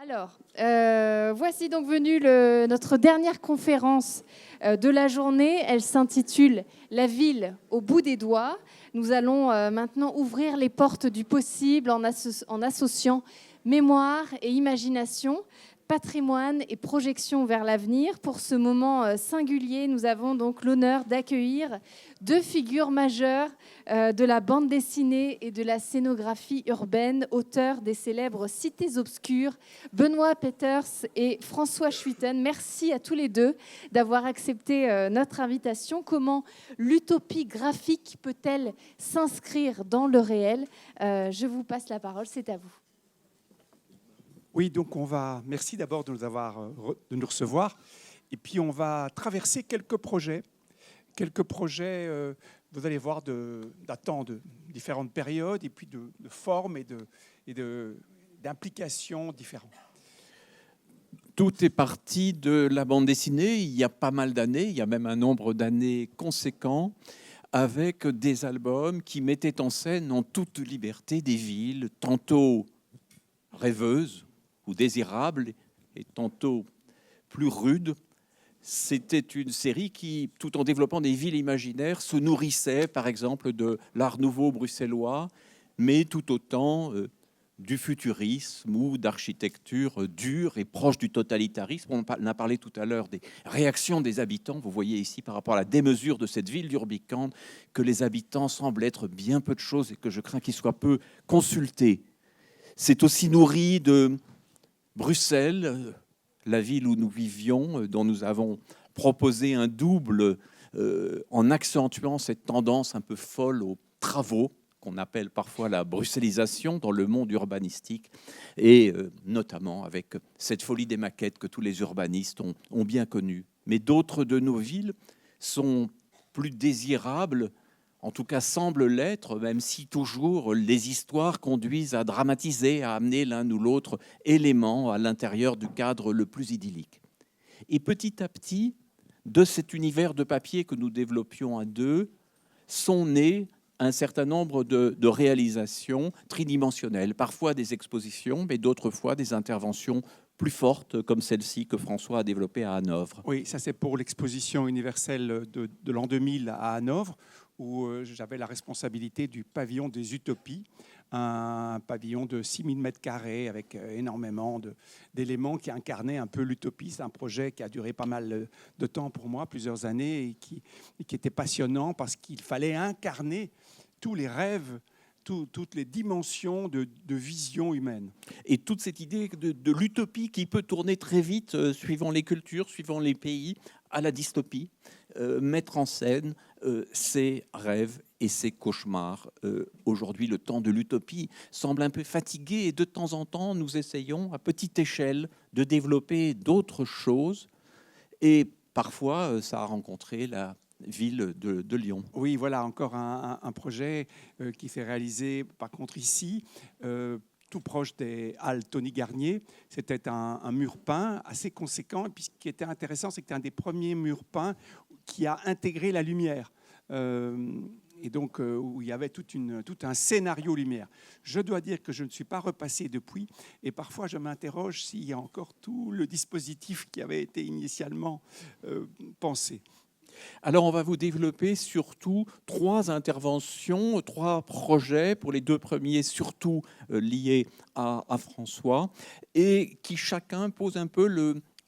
Alors, voici donc venue notre dernière conférence de la journée. Elle s'intitule « La ville au bout des doigts ». Nous allons maintenant ouvrir les portes du possible en associant mémoire et imagination, patrimoine et projection vers l'avenir. Pour ce moment singulier, nous avons donc l'honneur d'accueillir deux figures majeures de la bande dessinée et de la scénographie urbaine, auteurs des célèbres Cités obscures, Benoît Peeters et François Schuiten. Merci à tous les deux d'avoir accepté notre invitation. Comment l'utopie graphique peut-elle s'inscrire dans le réel ? Je vous passe la parole, c'est à vous. Oui, donc merci d'abord de nous recevoir. Et puis on va traverser quelques projets, vous allez voir, datant de différentes périodes et puis de formes et d'implications différentes. Tout est parti de la bande dessinée il y a pas mal d'années, il y a même un nombre d'années conséquent, avec des albums qui mettaient en scène en toute liberté des villes, tantôt rêveuses ou désirables, et tantôt plus rudes. C'était une série qui, tout en développant des villes imaginaires, se nourrissait, par exemple, de l'art nouveau bruxellois, mais tout autant du futurisme ou d'architecture dure et proche du totalitarisme. On a parlé tout à l'heure des réactions des habitants. Vous voyez ici, par rapport à la démesure de cette ville d'Urbicande, que les habitants semblent être bien peu de choses et que je crains qu'ils soient peu consultés. C'est aussi nourri de Bruxelles, la ville où nous vivions, dont nous avons proposé un double en accentuant cette tendance un peu folle aux travaux, qu'on appelle parfois la bruxellisation dans le monde urbanistique, et notamment avec cette folie des maquettes que tous les urbanistes ont bien connue. Mais d'autres de nos villes sont plus désirables, en tout cas semblent l'être, même si toujours les histoires conduisent à dramatiser, à amener l'un ou l'autre élément à l'intérieur du cadre le plus idyllique. Et petit à petit, de cet univers de papier que nous développions à deux, sont nés un certain nombre de réalisations tridimensionnelles, parfois des expositions, mais d'autres fois des interventions plus fortes, comme celle-ci que François a développée à Hanovre. Oui, ça c'est pour l'exposition universelle de l'an 2000 à Hanovre, où j'avais la responsabilité du pavillon des Utopies, un pavillon de 6000 mètres carrés avec énormément d'éléments qui incarnaient un peu l'utopie. C'est un projet qui a duré pas mal de temps pour moi, plusieurs années, et qui était passionnant parce qu'il fallait incarner tous les rêves, toutes les dimensions de vision humaine. Et toute cette idée de l'utopie qui peut tourner très vite, suivant les cultures, suivant les pays, à la dystopie, mettre en scène ses rêves et ses cauchemars. Aujourd'hui, le temps de l'utopie semble un peu fatigué et de temps en temps, nous essayons à petite échelle de développer d'autres choses. Et parfois, ça a rencontré la ville de Lyon. Oui, voilà, encore un projet qui s'est réalisé, par contre, ici, tout proche des Halles Tony Garnier. C'était un mur peint assez conséquent. Et puis, ce qui était intéressant, c'est que c'était un des premiers murs peints qui a intégré la lumière. Et donc, où il y avait tout un scénario lumière. Je dois dire que je ne suis pas repassé depuis. Et parfois, je m'interroge s'il y a encore tout le dispositif qui avait été initialement pensé. Alors, on va vous développer surtout 3 interventions, 3 projets, pour les 2 premiers surtout liés à François, et qui chacun pose un peu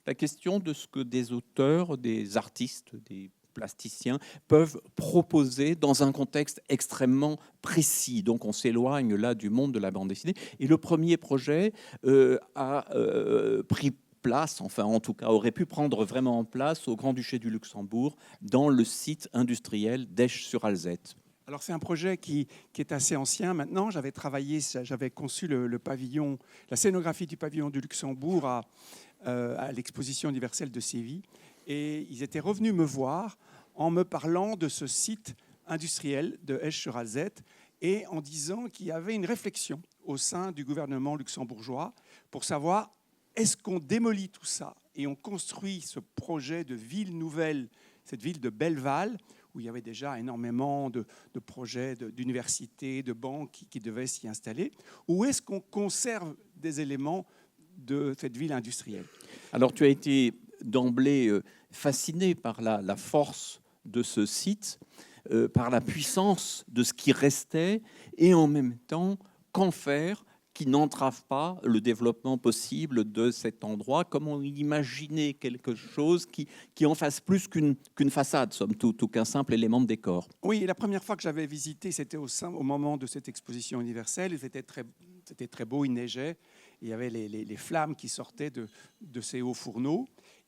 la question de ce que des auteurs, des artistes, des plasticiens peuvent proposer dans un contexte extrêmement précis. Donc on s'éloigne là du monde de la bande dessinée. Et le premier projet a pris place, enfin en tout cas aurait pu prendre vraiment en place au Grand-Duché du Luxembourg, dans le site industriel d'Esch-sur-Alzette. Alors c'est un projet qui est assez ancien maintenant. J'avais conçu le pavillon, la scénographie du pavillon du Luxembourg à l'exposition universelle de Séville. Et ils étaient revenus me voir en me parlant de ce site industriel de Esch-sur-Alzette et en disant qu'il y avait une réflexion au sein du gouvernement luxembourgeois pour savoir est-ce qu'on démolit tout ça et on construit ce projet de ville nouvelle, cette ville de Belleval, où il y avait déjà énormément de projets d'universités, de banques qui devaient s'y installer, ou est-ce qu'on conserve des éléments de cette ville industrielle. Alors, tu as été d'emblée fasciné par la force de ce site, par la puissance de ce qui restait, et en même temps, qu'en faire qui n'entrave pas le développement possible de cet endroit. Comment imaginer quelque chose qui en fasse plus qu'une façade, somme toute, ou qu'un simple élément de décor? Oui, et la première fois que j'avais visité, c'était au moment de cette exposition universelle. C'était très beau, il neigeait. Il y avait les flammes qui sortaient de ces hauts fourneaux.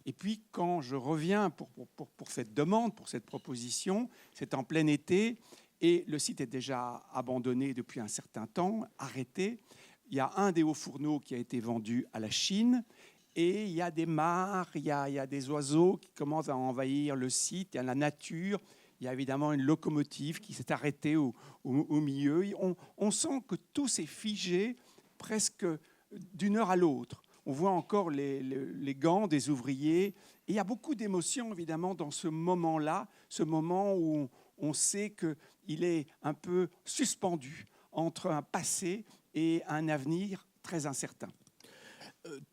Et puis, quand je reviens pour cette demande, pour cette proposition, c'est en plein été, et le site est déjà abandonné depuis un certain temps, arrêté. Il y a un des hauts fourneaux qui a été vendu à la Chine, et il y a des mares, il y a des oiseaux qui commencent à envahir le site, il y a la nature, il y a évidemment une locomotive qui s'est arrêtée au milieu. On sent que tout s'est figé presque d'une heure à l'autre. On voit encore les gants des ouvriers. Et il y a beaucoup d'émotions, évidemment, dans ce moment-là, ce moment où on sait qu'il est un peu suspendu entre un passé et un avenir très incertain.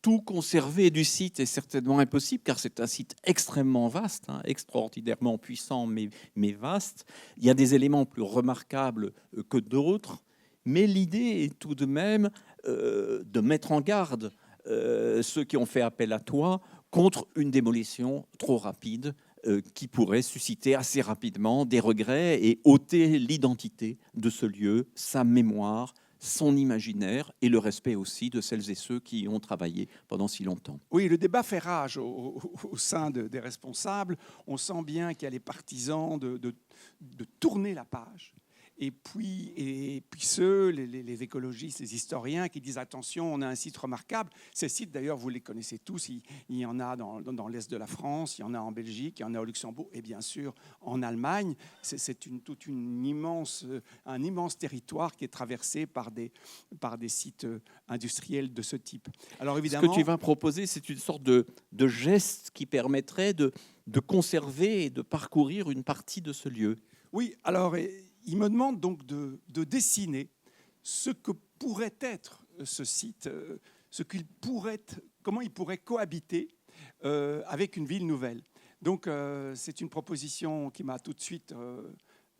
Tout conserver du site est certainement impossible, car c'est un site extrêmement vaste, extraordinairement puissant, mais vaste. Il y a des éléments plus remarquables que d'autres, mais l'idée est tout de même de mettre en garde ceux qui ont fait appel à toi contre une démolition trop rapide qui pourrait susciter assez rapidement des regrets et ôter l'identité de ce lieu, sa mémoire, son imaginaire et le respect aussi de celles et ceux qui y ont travaillé pendant si longtemps. Oui, le débat fait rage au sein des responsables. On sent bien qu'il y a les partisans de tourner la page. Et puis ceux, les écologistes, les historiens qui disent attention, on a un site remarquable. Ces sites, d'ailleurs, vous les connaissez tous. Il y en a dans l'est de la France, il y en a en Belgique, il y en a au Luxembourg et bien sûr en Allemagne. C'est un immense territoire qui est traversé par des sites industriels de ce type. Alors évidemment, ce que tu vas proposer, c'est une sorte de geste qui permettrait de conserver et de parcourir une partie de ce lieu. Oui, alors il me demande donc de dessiner ce que pourrait être ce site, comment il pourrait cohabiter avec une ville nouvelle. Donc c'est une proposition qui m'a tout de suite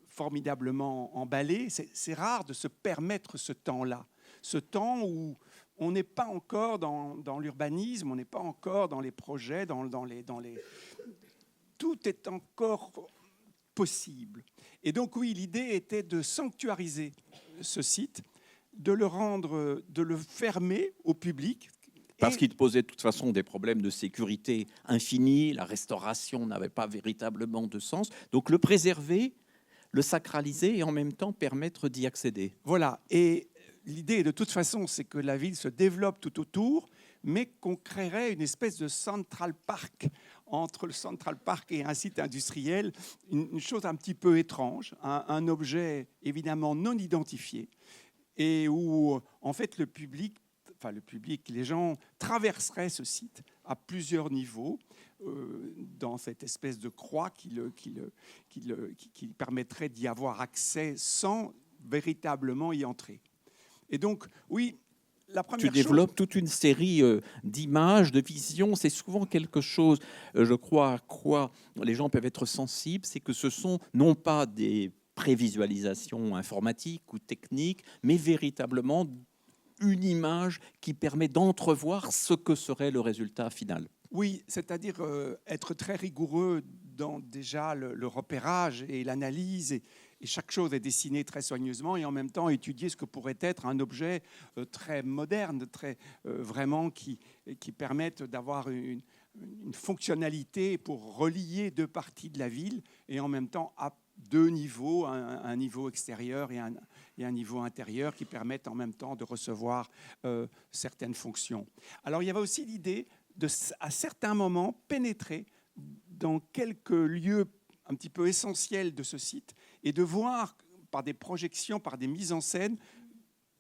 formidablement emballé. C'est rare de se permettre ce temps-là, ce temps où on n'est pas encore dans l'urbanisme, on n'est pas encore dans les projets, tout est encore possible. Et donc oui, l'idée était de sanctuariser ce site, de le fermer au public. Parce qu'il posait de toute façon des problèmes de sécurité infinis, la restauration n'avait pas véritablement de sens. Donc le préserver, le sacraliser et en même temps permettre d'y accéder. Voilà, et l'idée de toute façon, c'est que la ville se développe tout autour, mais qu'on créerait une espèce de Central Park entre le Central Park et un site industriel, une chose un petit peu étrange, un objet évidemment non identifié, et où en fait le public, les gens traverseraient ce site à plusieurs niveaux, dans cette espèce de croix qui permettrait d'y avoir accès sans véritablement y entrer. Et donc, oui, tu développes toute une série d'images, de visions. C'est souvent quelque chose, je crois, à quoi les gens peuvent être sensibles, c'est que ce sont non pas des prévisualisations informatiques ou techniques, mais véritablement une image qui permet d'entrevoir ce que serait le résultat final. Oui, c'est-à-dire être très rigoureux dans déjà le repérage et l'analyse, et chaque chose est dessinée très soigneusement, et en même temps étudier ce que pourrait être un objet très moderne, vraiment qui permette d'avoir une fonctionnalité pour relier deux parties de la ville, et en même temps à deux niveaux, un niveau extérieur et un niveau intérieur qui permettent en même temps de recevoir certaines fonctions. Alors il y avait aussi l'idée de, à certains moments, pénétrer dans quelques lieux un petit peu essentiels de ce site et de voir par des projections, par des mises en scène,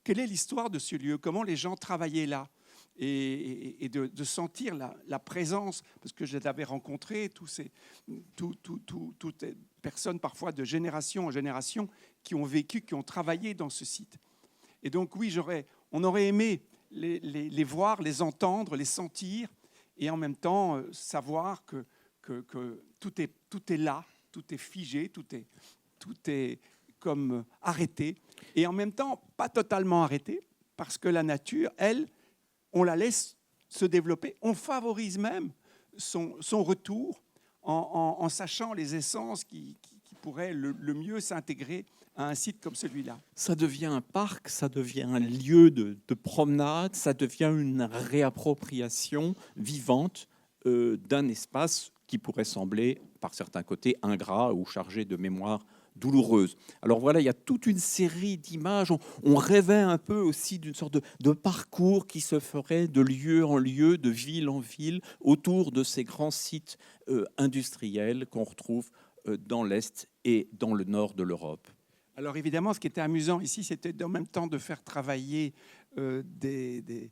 quelle est l'histoire de ce lieu, comment les gens travaillaient là, et de sentir la présence, parce que je l'avais rencontré, toutes les personnes parfois de génération en génération qui ont vécu, qui ont travaillé dans ce site. Et donc oui, on aurait aimé les voir, les entendre, les sentir, et en même temps savoir que tout est là, tout est figé, tout est comme arrêté, et en même temps pas totalement arrêté, parce que la nature, elle, on la laisse se développer, on favorise même son retour en sachant les essences qui pourraient le mieux s'intégrer à un site comme celui-là. Ça devient un parc, ça devient un lieu de promenade, ça devient une réappropriation vivante d'un espace qui pourrait sembler, par certains côtés, ingrat ou chargé de mémoire douloureuse. Alors voilà, il y a toute une série d'images. On rêvait un peu aussi d'une sorte de parcours qui se ferait de lieu en lieu, de ville en ville, autour de ces grands sites industriels qu'on retrouve dans l'Est et dans le nord de l'Europe. Alors évidemment, ce qui était amusant ici, c'était en même temps de faire travailler des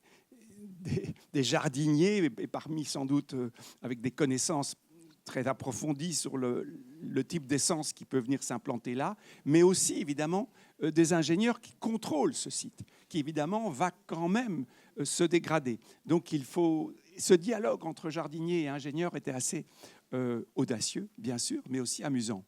jardiniers, et parmi sans doute avec des connaissances très approfondies sur le type d'essence qui peut venir s'implanter là, mais aussi évidemment des ingénieurs qui contrôlent ce site, qui évidemment va quand même se dégrader. Donc il faut... Ce dialogue entre jardiniers et ingénieurs était assez audacieux, bien sûr, mais aussi amusant.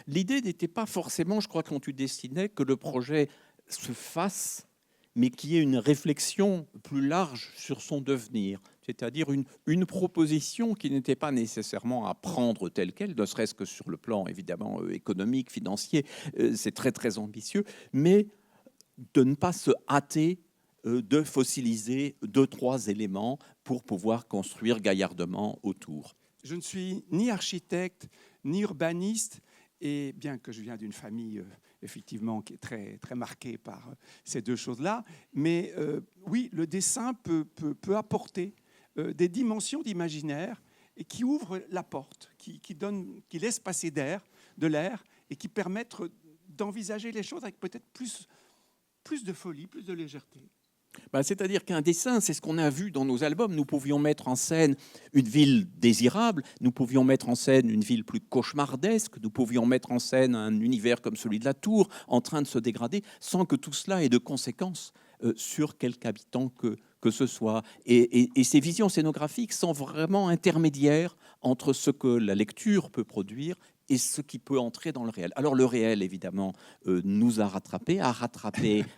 L'idée n'était pas forcément, je crois, quand tu dessinais, que le projet se fasse, mais qu'il y ait une réflexion plus large sur son devenir, c'est-à-dire une proposition qui n'était pas nécessairement à prendre telle qu'elle, ne serait-ce que sur le plan évidemment économique, financier, c'est très très ambitieux, mais de ne pas se hâter de fossiliser 2-3 éléments pour pouvoir construire gaillardement autour. Je ne suis ni architecte, ni urbaniste, et bien que je viens d'une famille effectivement qui est très, très marquée par ces deux choses-là, mais oui, le dessin peut apporter des dimensions d'imaginaire et qui ouvrent la porte, qui laisse passer de l'air et qui permettent d'envisager les choses avec peut-être plus de folie, plus de légèreté. C'est-à-dire qu'un dessin, c'est ce qu'on a vu dans nos albums. Nous pouvions mettre en scène une ville désirable, nous pouvions mettre en scène une ville plus cauchemardesque, nous pouvions mettre en scène un univers comme celui de la Tour en train de se dégrader, sans que tout cela ait de conséquences sur quelque habitant que ce soit. Et ces visions scénographiques sont vraiment intermédiaires entre ce que la lecture peut produire et ce qui peut entrer dans le réel. Alors le réel, évidemment, nous a rattrapé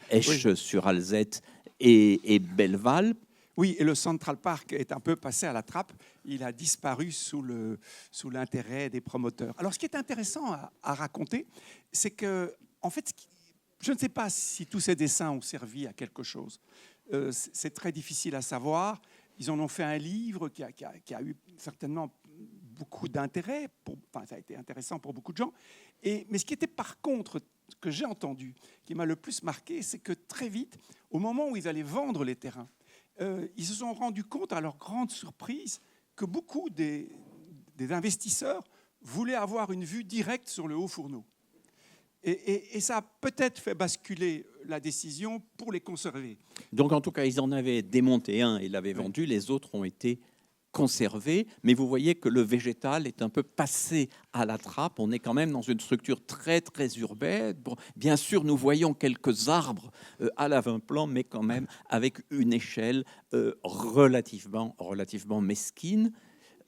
Esch Oui. sur Alzette et Belleval. Oui, et le Central Park est un peu passé à la trappe. Il a disparu sous l'intérêt des promoteurs. Alors, ce qui est intéressant à raconter, c'est que, en fait, je ne sais pas si tous ces dessins ont servi à quelque chose. C'est très difficile à savoir. Ils en ont fait un livre qui a eu certainement beaucoup d'intérêt. Ça a été intéressant pour beaucoup de gens. Mais ce qui était par contre, ce que j'ai entendu, qui m'a le plus marqué, c'est que très vite, au moment où ils allaient vendre les terrains, ils se sont rendus compte, à leur grande surprise, que beaucoup des investisseurs voulaient avoir une vue directe sur le Haut-Fourneau. Et ça a peut-être fait basculer la décision pour les conserver. Donc en tout cas, ils en avaient démonté un et l'avaient vendu, les autres ont été conservés, mais vous voyez que le végétal est un peu passé à la trappe. On est quand même dans une structure très très urbaine. Bon, bien sûr, nous voyons quelques arbres à l'avant-plan, mais quand même avec une échelle relativement mesquine.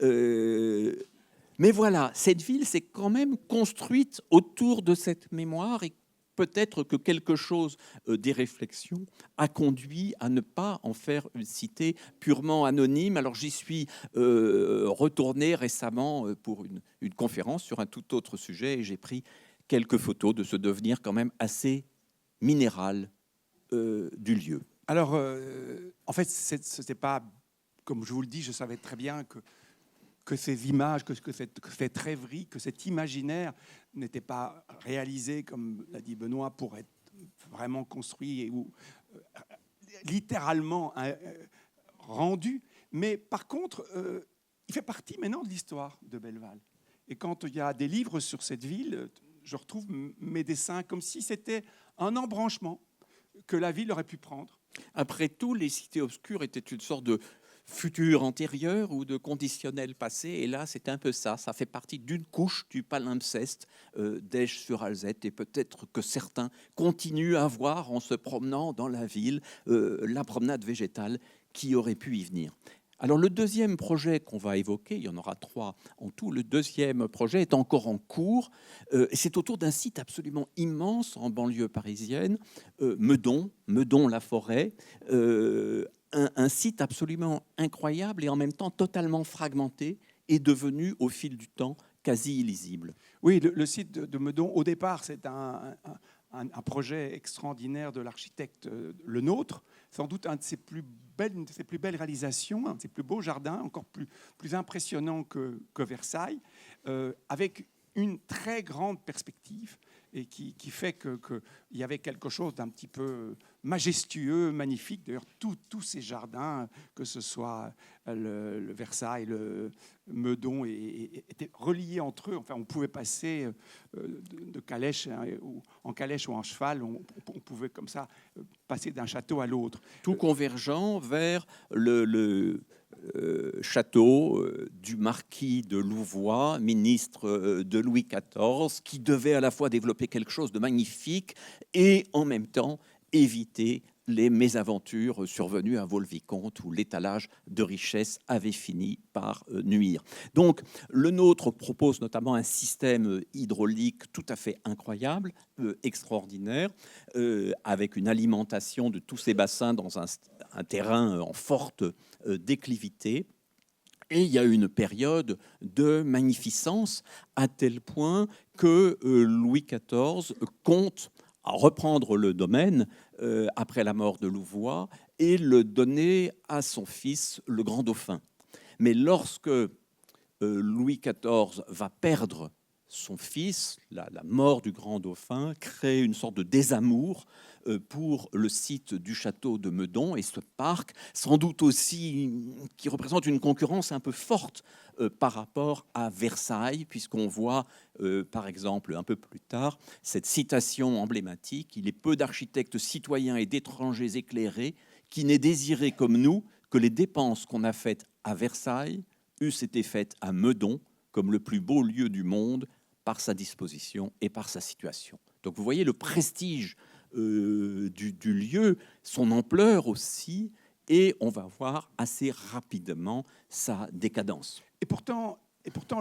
Mais voilà, cette ville s'est quand même construite autour de cette mémoire et peut-être que quelque chose des réflexions a conduit à ne pas en faire une cité purement anonyme. Alors j'y suis retourné récemment pour une conférence sur un tout autre sujet et j'ai pris quelques photos de ce devenir quand même assez minéral du lieu. Alors, en fait, ce n'était pas, comme je vous le dis, je savais très bien que ces images, que cette rêverie, que cet imaginaire n'était pas réalisé, comme l'a dit Benoît, pour être vraiment construit ou littéralement rendu. Mais par contre, il fait partie maintenant de l'histoire de Belleval. Et quand il y a des livres sur cette ville, je retrouve mes dessins comme si c'était un embranchement que la ville aurait pu prendre. Après tout, les cités obscures étaient une sorte futur antérieur ou de conditionnel passé. Et là, c'est un peu ça. Ça fait partie d'une couche du palimpseste d'Esch-sur-Alzette. Et peut-être que certains continuent à voir, en se promenant dans la ville, la promenade végétale qui aurait pu y venir. Alors le deuxième projet qu'on va évoquer, il y en aura 3 en tout, le deuxième projet est encore en cours. C'est autour d'un site absolument immense en banlieue parisienne, Meudon-la-Forêt, un site absolument incroyable et en même temps totalement fragmenté et devenu au fil du temps quasi illisible. Oui, le site de Meudon, au départ, c'est un projet extraordinaire de l'architecte Le Nôtre, sans doute une de ses plus belles réalisations, un de ses plus beaux jardins, encore plus impressionnant que Versailles, avec une très grande perspective et qui fait qu'il y avait quelque chose d'un petit peu majestueux, magnifique. D'ailleurs, tous ces jardins, que ce soit le Versailles, le Meudon, étaient reliés entre eux. Enfin, on pouvait passer de calèche, en calèche ou en cheval, on pouvait comme ça passer d'un château à l'autre. Tout convergent vers le château du marquis de Louvois, ministre de Louis XIV, qui devait à la fois développer quelque chose de magnifique et en même temps éviter les mésaventures survenues à Vaux-le-Vicomte, où l'étalage de richesses avait fini par nuire. Donc, Le Nôtre propose notamment un système hydraulique tout à fait incroyable, extraordinaire, avec une alimentation de tous ces bassins dans un terrain en forte déclivité. Et il y a une période de magnificence à tel point que Louis XIV compte à reprendre le domaine après la mort de Louvois et le donner à son fils, le grand dauphin. Mais lorsque Louis XIV va perdre son fils, la mort du grand dauphin crée une sorte de désamour pour le site du château de Meudon et ce parc, sans doute aussi qui représente une concurrence un peu forte par rapport à Versailles, puisqu'on voit, par exemple, un peu plus tard, cette citation emblématique: « Il est peu d'architectes citoyens et d'étrangers éclairés qui n'aient désiré comme nous que les dépenses qu'on a faites à Versailles eussent été faites à Meudon comme le plus beau lieu du monde par sa disposition et par sa situation. » Donc vous voyez le prestige du lieu, son ampleur aussi, et on va voir assez rapidement sa décadence. Et pourtant,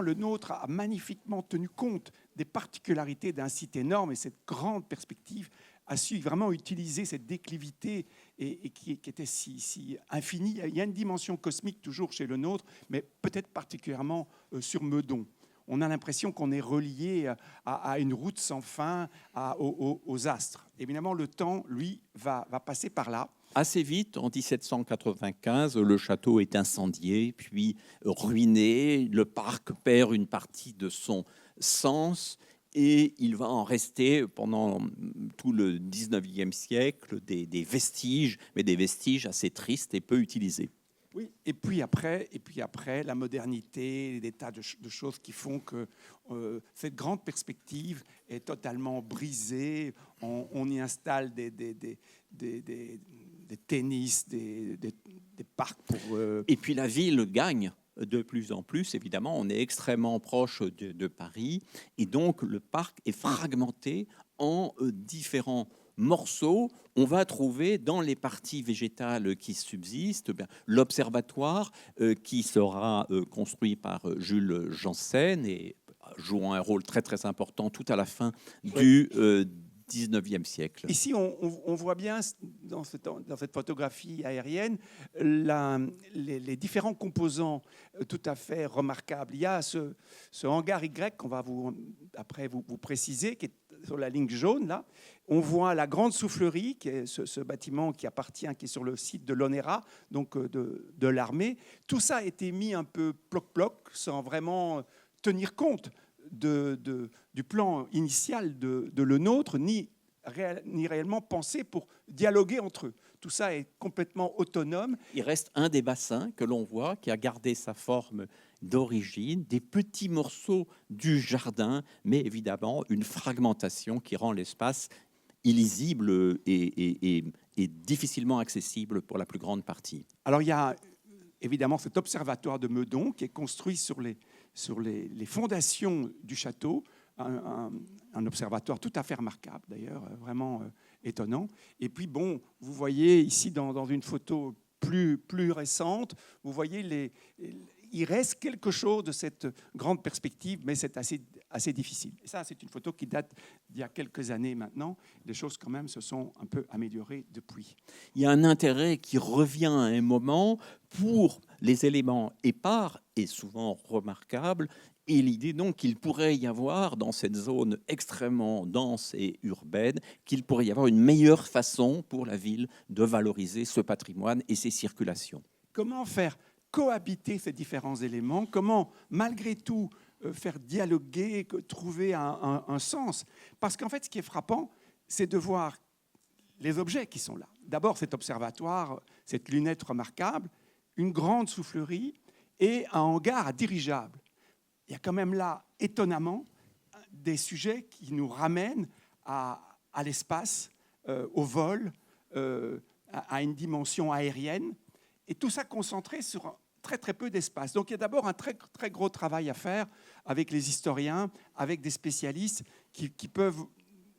le Nôtre a magnifiquement tenu compte des particularités d'un site énorme et cette grande perspective a su vraiment utiliser cette déclivité et qui était si infinie. Il y a une dimension cosmique toujours chez le Nôtre, mais peut-être particulièrement sur Meudon. On a l'impression qu'on est relié à une route sans fin, aux astres. Évidemment, le temps, lui, va passer par là. Assez vite, en 1795, le château est incendié, puis ruiné. Le parc perd une partie de son sens et il va en rester pendant tout le 19e siècle des vestiges, mais des vestiges assez tristes et peu utilisés. Oui, et puis après, la modernité, des tas de choses qui font que cette grande perspective est totalement brisée. On y installe des tennis, des parcs pour... Et puis la ville gagne de plus en plus. Évidemment, on est extrêmement proche de Paris. Et donc, le parc est fragmenté en différents morceaux. On va trouver dans les parties végétales qui subsistent l'observatoire qui sera construit par Jules Janssen et jouant un rôle très très important tout à la fin du 19e siècle. Ici, on voit bien dans cette photographie aérienne les différents composants tout à fait remarquables. Il y a ce hangar Y qu'on va après vous préciser, qui est sur la ligne jaune là. On voit la grande soufflerie, qui est ce bâtiment qui est sur le site de l'ONERA, donc de l'armée. Tout ça a été mis un peu ploc-ploc, sans vraiment tenir compte du plan initial de Le Nôtre, ni réellement pensé pour dialoguer entre eux. Tout ça est complètement autonome. Il reste un des bassins que l'on voit qui a gardé sa forme d'origine, des petits morceaux du jardin, mais évidemment une fragmentation qui rend l'espace illisible et difficilement accessible pour la plus grande partie. Alors il y a évidemment cet observatoire de Meudon qui est construit sur les fondations du château, un observatoire tout à fait remarquable d'ailleurs, vraiment étonnant. Et puis bon, vous voyez ici dans une photo plus récente, vous voyez il reste quelque chose de cette grande perspective, mais c'est assez difficile. Et ça, c'est une photo qui date d'il y a quelques années maintenant. Les choses, quand même, se sont un peu améliorées depuis. Il y a un intérêt qui revient à un moment pour les éléments épars et souvent remarquables, et l'idée donc qu'il pourrait y avoir, dans cette zone extrêmement dense et urbaine, qu'il pourrait y avoir une meilleure façon pour la ville de valoriser ce patrimoine et ses circulations. Comment faire cohabiter ces différents éléments? Comment, malgré tout, faire dialoguer, trouver un sens? Parce qu'en fait, ce qui est frappant, c'est de voir les objets qui sont là. D'abord, cet observatoire, cette lunette remarquable, une grande soufflerie et un hangar à dirigeable. Il y a quand même là, étonnamment, des sujets qui nous ramènent à l'espace, au vol, à une dimension aérienne, et tout ça concentré sur très très peu d'espace. Donc il y a d'abord un très, très gros travail à faire avec les historiens, avec des spécialistes qui peuvent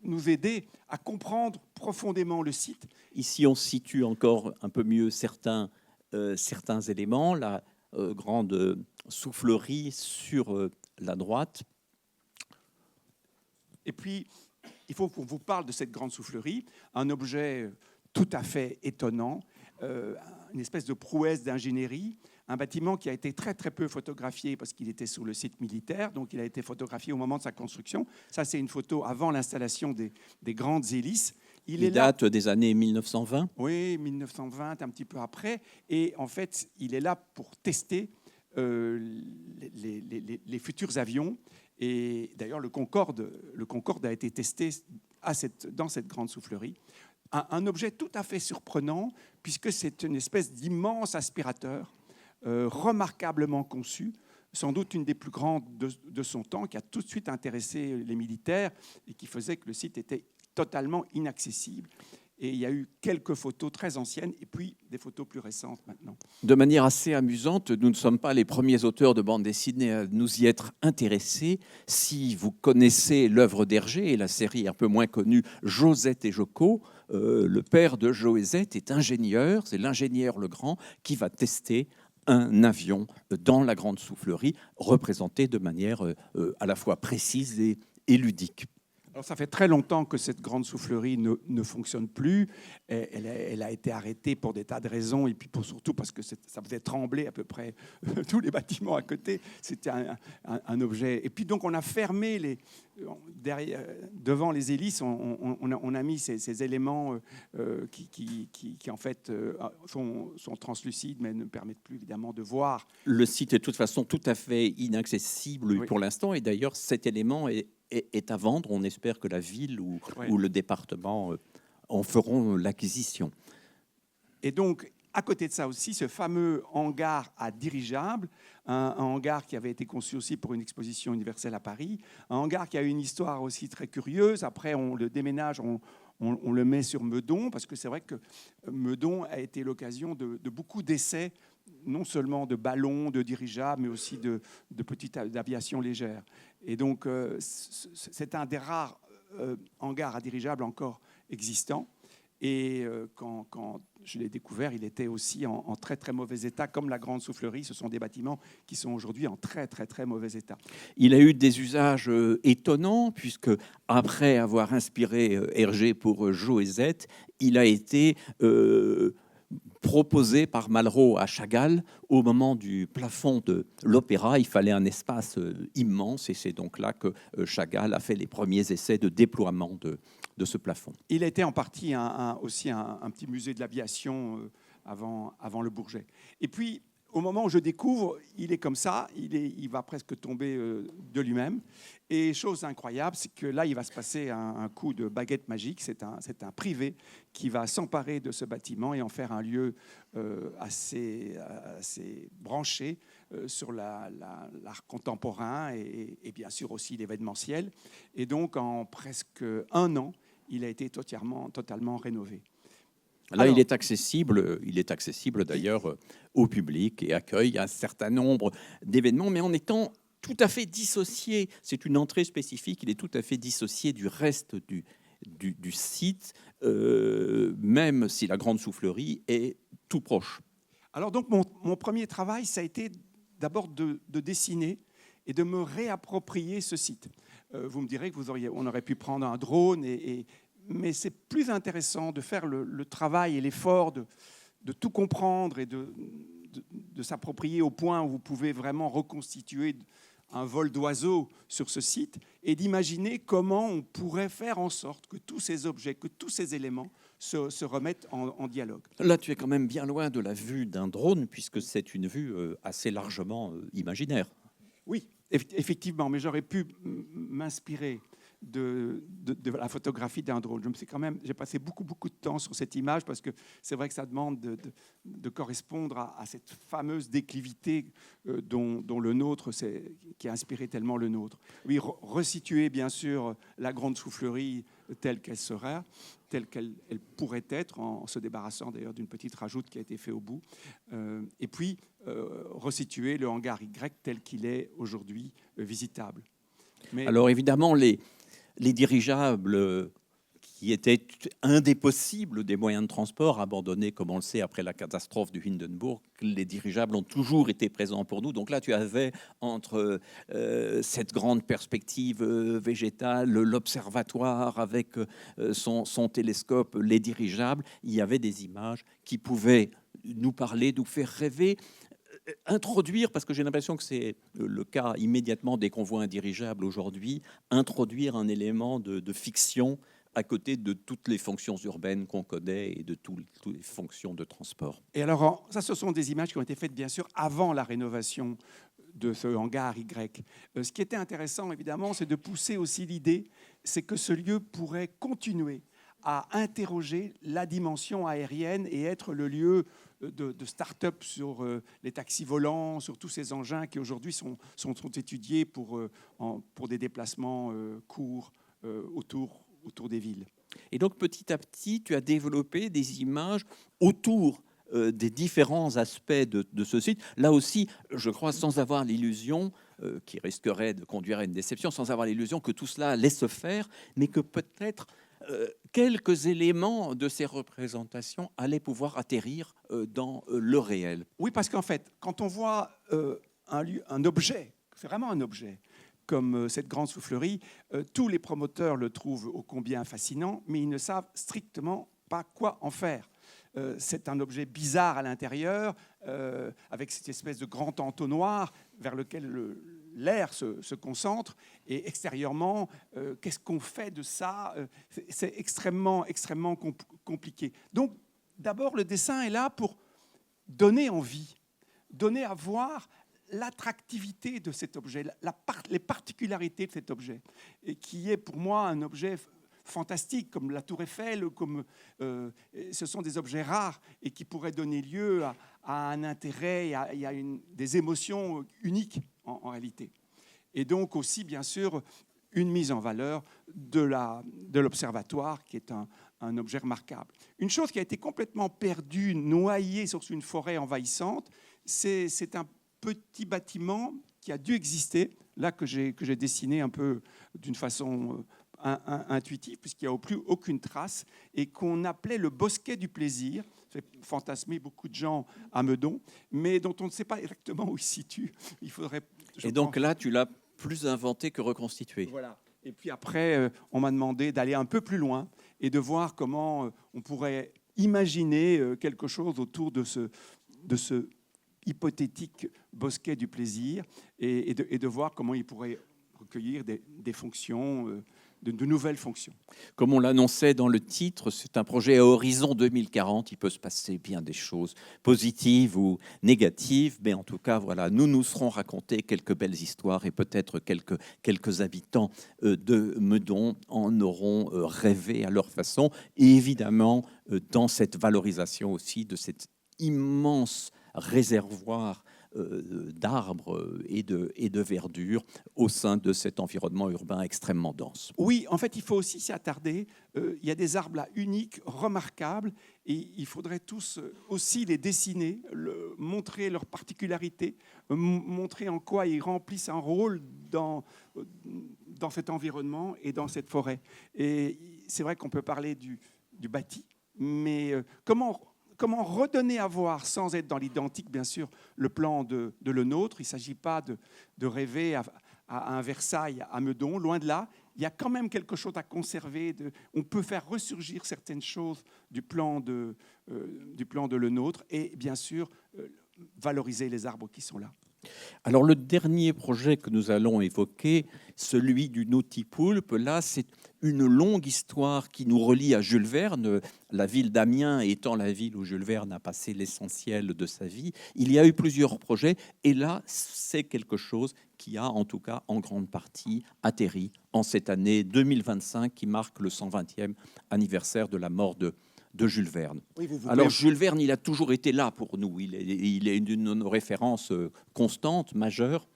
nous aider à comprendre profondément le site. Ici, on situe encore un peu mieux certains éléments. La grande soufflerie sur la droite. Et puis, il faut qu'on vous parle de cette grande soufflerie, un objet tout à fait étonnant, une espèce de prouesse d'ingénierie, un bâtiment qui a été très très peu photographié parce qu'il était sur le site militaire, donc il a été photographié au moment de sa construction. Ça, c'est une photo avant l'installation des grandes hélices. Il date des années 1920. Oui, 1920, un petit peu après. Et en fait, il est là pour tester les futurs avions. Et d'ailleurs, le Concorde a été testé dans cette grande soufflerie. Un objet tout à fait surprenant, puisque c'est une espèce d'immense aspirateur, remarquablement conçu, sans doute une des plus grandes de son temps, qui a tout de suite intéressé les militaires et qui faisait que le site était totalement inaccessible. Et il y a eu quelques photos très anciennes et puis des photos plus récentes maintenant. De manière assez amusante, nous ne sommes pas les premiers auteurs de bande dessinée à nous y être intéressés. Si vous connaissez l'œuvre d'Hergé et la série un peu moins connue Josette et Joko, le père de Josette est ingénieur, c'est l'ingénieur Legrand qui va tester un avion dans la grande soufflerie, représenté de manière à la fois précise et ludique. Alors, ça fait très longtemps que cette grande soufflerie ne fonctionne plus. Elle a été arrêtée pour des tas de raisons, et puis surtout parce que ça faisait trembler à peu près tous les bâtiments à côté. C'était un objet. Et puis donc, on a fermé devant les hélices, on a mis ces éléments qui en fait sont translucides, mais ne permettent plus évidemment de voir. Le site est de toute façon tout à fait inaccessible Oui. pour l'instant, et d'ailleurs cet élément est à vendre. On espère que la ville ou le département en feront l'acquisition. Et donc, à côté de ça aussi, ce fameux hangar à dirigeable, un hangar qui avait été conçu aussi pour une exposition universelle à Paris, un hangar qui a une histoire aussi très curieuse. Après, on le déménage, on le met sur Meudon, parce que c'est vrai que Meudon a été l'occasion de beaucoup d'essais, non seulement de ballons, de dirigeables, mais aussi de petites aviations légères. Et donc, c'est un des rares hangars à dirigeables encore existants. Et quand je l'ai découvert, il était aussi en très très mauvais état, comme la grande soufflerie. Ce sont des bâtiments qui sont aujourd'hui en très très très mauvais état. Il a eu des usages étonnants, puisque après avoir inspiré Hergé pour Josette, il a été proposé par Malraux à Chagall au moment du plafond de l'opéra. Il fallait un espace immense, et c'est donc là que Chagall a fait les premiers essais de déploiement de ce plafond. Il était en partie aussi un petit musée de l'aviation avant le Bourget. Et puis, au moment où je découvre, il est comme ça, il va presque tomber de lui-même. Et chose incroyable, c'est que là, il va se passer un coup de baguette magique. C'est un privé qui va s'emparer de ce bâtiment et en faire un lieu assez branché sur l'art contemporain et bien sûr aussi l'événementiel. Et donc, en presque un an, il a été totalement rénové. Là, Alors, il est accessible d'ailleurs au public et accueille un certain nombre d'événements, mais en étant tout à fait dissocié. C'est une entrée spécifique, il est tout à fait dissocié du reste du site, même si la Grande Soufflerie est tout proche. alors donc, mon premier travail, ça a été d'abord de dessiner et de me réapproprier ce site. Vous me direz que on aurait pu prendre un drone, mais c'est plus intéressant de faire le travail et l'effort de tout comprendre et de s'approprier au point où vous pouvez vraiment reconstituer un vol d'oiseau sur ce site et d'imaginer comment on pourrait faire en sorte que tous ces objets, que tous ces éléments se remettent en dialogue. Là, tu es quand même bien loin de la vue d'un drone, puisque c'est une vue assez largement imaginaire. Oui, effectivement, mais j'aurais pu m'inspirer de la photographie d'un drone. J'ai passé beaucoup de temps sur cette image parce que c'est vrai que ça demande de correspondre à cette fameuse déclivité dont le nôtre, qui a inspiré tellement le nôtre. Oui, resituer bien sûr la Grande Soufflerie telle qu'elle serait, telle qu'elle pourrait être, en se débarrassant d'ailleurs d'une petite rajoute qui a été faite au bout. Et puis, resituer le hangar Y tel qu'il est aujourd'hui visitable. Mais Alors évidemment, les dirigeables qui étaient un des possibles des moyens de transport abandonnés, comme on le sait, après la catastrophe du Hindenburg, les dirigeables ont toujours été présents pour nous. Donc là, tu avais entre cette grande perspective végétale, l'observatoire avec son télescope, les dirigeables, il y avait des images qui pouvaient nous parler, nous faire rêver, introduire, parce que j'ai l'impression que c'est le cas immédiatement des convois indirigeables aujourd'hui, introduire un élément de fiction à côté de toutes les fonctions urbaines qu'on connaît et de toutes les fonctions de transport. Et alors, ça, ce sont des images qui ont été faites, bien sûr, avant la rénovation de ce hangar Y. Ce qui était intéressant, évidemment, c'est de pousser aussi l'idée, c'est que ce lieu pourrait continuer à interroger la dimension aérienne et être le lieu de start-up sur les taxis volants, sur tous ces engins qui aujourd'hui sont étudiés pour des déplacements courts autour des villes. Et donc, petit à petit, tu as développé des images autour des différents aspects de ce site. Là aussi, je crois, sans avoir l'illusion, qui risquerait de conduire à une déception, sans avoir l'illusion que tout cela allait se faire, mais que peut-être quelques éléments de ces représentations allaient pouvoir atterrir dans le réel. Oui, parce qu'en fait, quand on voit un objet, c'est vraiment un objet, comme cette grande soufflerie, tous les promoteurs le trouvent ô combien fascinant, mais ils ne savent strictement pas quoi en faire. C'est un objet bizarre à l'intérieur, avec cette espèce de grand entonnoir vers lequel l'air se concentre, et extérieurement, qu'est-ce qu'on fait de ça? C'est extrêmement compliqué. Donc, d'abord, le dessin est là pour donner envie, donner à voir l'attractivité de cet objet, les particularités de cet objet, et qui est pour moi un objet fantastiques, comme la Tour Eiffel, ce sont des objets rares et qui pourraient donner lieu à un intérêt, à des émotions uniques en réalité. Et donc aussi, bien sûr, une mise en valeur de l'observatoire, qui est un objet remarquable. Une chose qui a été complètement perdue, noyée sur une forêt envahissante, c'est un petit bâtiment qui a dû exister, là que j'ai dessiné un peu d'une façon intuitif, puisqu'il n'y a plus aucune trace, et qu'on appelait le bosquet du plaisir. Ça fait fantasmer beaucoup de gens à Meudon, mais dont on ne sait pas exactement où il se situe. Il faudrait, et donc là, tu l'as plus inventé que reconstitué. Voilà. Et puis après, on m'a demandé d'aller un peu plus loin et de voir comment on pourrait imaginer quelque chose autour de ce hypothétique bosquet du plaisir et de voir comment il pourrait recueillir des fonctions, de nouvelles fonctions. Comme on l'annonçait dans le titre, c'est un projet à horizon 2040. Il peut se passer bien des choses positives ou négatives, mais en tout cas, voilà, nous serons raconter quelques belles histoires et peut-être quelques habitants de Meudon en auront rêvé à leur façon. Et évidemment, dans cette valorisation aussi de cet immense réservoir d'arbres et de verdure au sein de cet environnement urbain extrêmement dense. Oui, en fait, il faut aussi s'y attarder. Il y a des arbres là uniques, remarquables, et il faudrait tous aussi les dessiner, montrer leurs particularités, montrer en quoi ils remplissent un rôle dans cet environnement et dans cette forêt. Et c'est vrai qu'on peut parler du bâti, mais comment redonner à voir, sans être dans l'identique, bien sûr, le plan de Le Nôtre. Il ne s'agit pas de rêver à un Versailles à Meudon, loin de là. Il y a quand même quelque chose à conserver. On peut faire ressurgir certaines choses du plan de Le Nôtre et, bien sûr, valoriser les arbres qui sont là. Alors le dernier projet que nous allons évoquer, celui du Nautipoulpe, là c'est une longue histoire qui nous relie à Jules Verne, la ville d'Amiens étant la ville où Jules Verne a passé l'essentiel de sa vie. Il y a eu plusieurs projets et là c'est quelque chose qui a en tout cas en grande partie atterri en cette année 2025 qui marque le 120e anniversaire de la mort de Jules Verne. Oui, Alors Jules Verne, il a toujours été là pour nous. Il est une de nos références constantes, majeures.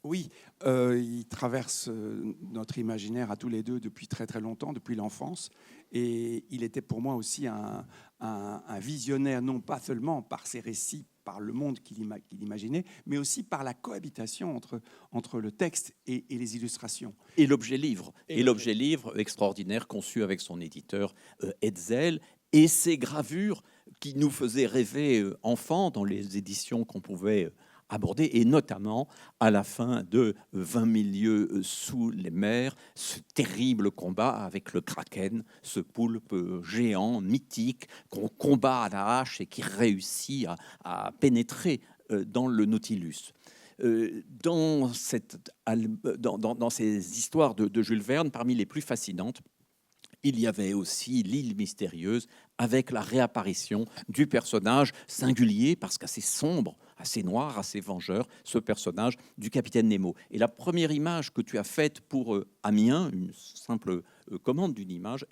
Oui, il traverse notre imaginaire à tous les deux depuis très très longtemps, depuis l'enfance. Et il était pour moi aussi un visionnaire, non pas seulement par ses récits, par le monde qu'il imaginait, mais aussi par la cohabitation entre le texte et les illustrations. Et l'objet livre. Et l'objet livre extraordinaire conçu avec son éditeur Hetzel. Et ces gravures qui nous faisaient rêver enfants dans les éditions qu'on pouvait aborder, et notamment à la fin de 20 000 lieues sous les mers, ce terrible combat avec le kraken, ce poulpe géant, mythique, qu'on combat à la hache et qui réussit à pénétrer dans le Nautilus. Dans ces histoires de Jules Verne, parmi les plus fascinantes, il y avait aussi l'île mystérieuse avec la réapparition du personnage singulier, parce qu'assez sombre, assez noir, assez vengeur, ce personnage du capitaine Nemo. Et la première image que tu as faite pour Amiens, une simple commande d'une image,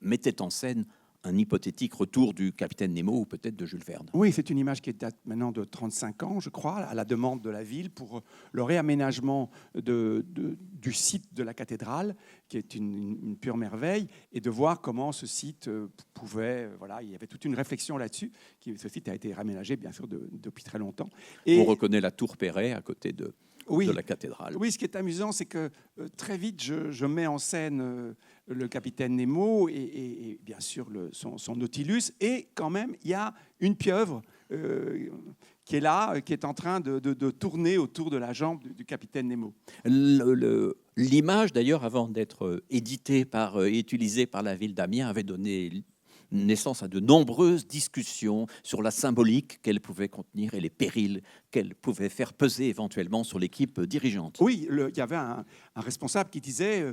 mettait en scène un hypothétique retour du capitaine Nemo ou peut-être de Jules Verne. Oui, c'est une image qui date maintenant de 35 ans, je crois, à la demande de la ville pour le réaménagement du site de la cathédrale, qui est une pure merveille, et de voir comment ce site pouvait... Voilà, il y avait toute une réflexion là-dessus. Ce site a été réaménagé, bien sûr, depuis très longtemps. Et on reconnaît la tour Perret à côté de la cathédrale. Oui, ce qui est amusant, c'est que très vite, je mets en scène le capitaine Nemo et bien sûr son Nautilus. Et quand même, il y a une pieuvre qui est là, qui est en train de tourner autour de la jambe du capitaine Nemo. L'image, d'ailleurs, avant d'être éditée et utilisée par la ville d'Amiens, avait donné naissance à de nombreuses discussions sur la symbolique qu'elle pouvait contenir et les périls qu'elle pouvait faire peser éventuellement sur l'équipe dirigeante. Oui, il y avait un responsable qui disait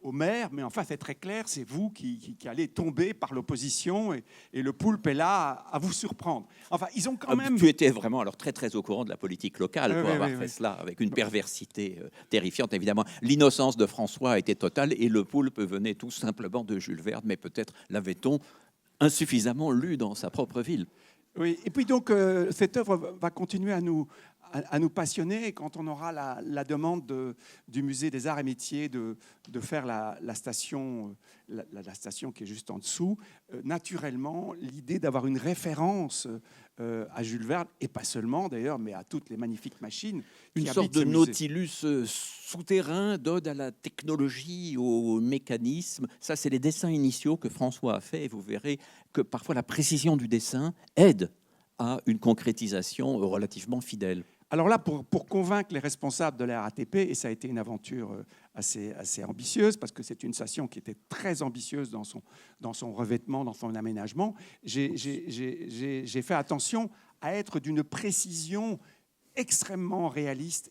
au maire, mais enfin c'est très clair, c'est vous qui allez tomber par l'opposition et le poulpe est là à vous surprendre. Enfin, ils ont quand même... Tu étais vraiment alors très très au courant de la politique locale pour avoir fait cela avec une perversité terrifiante, évidemment. L'innocence de François était totale et le poulpe venait tout simplement de Jules Verne, mais peut-être l'avait-on insuffisamment lu dans sa propre ville. Oui, et puis donc cette œuvre va continuer à nous passionner quand on aura la demande du musée des arts et métiers de faire la station qui est juste en dessous. Naturellement, l'idée d'avoir une référence à Jules Verne, et pas seulement d'ailleurs, mais à toutes les magnifiques machines. Une sorte de Nautilus souterrain, d'ode à la technologie, au mécanisme. Ça, c'est les dessins initiaux que François a fait, et vous verrez que parfois la précision du dessin aide à une concrétisation relativement fidèle. Alors là, pour convaincre les responsables de la RATP, et ça a été une aventure assez ambitieuse, parce que c'est une station qui était très ambitieuse dans son revêtement, dans son aménagement, j'ai fait attention à être d'une précision extrêmement réaliste,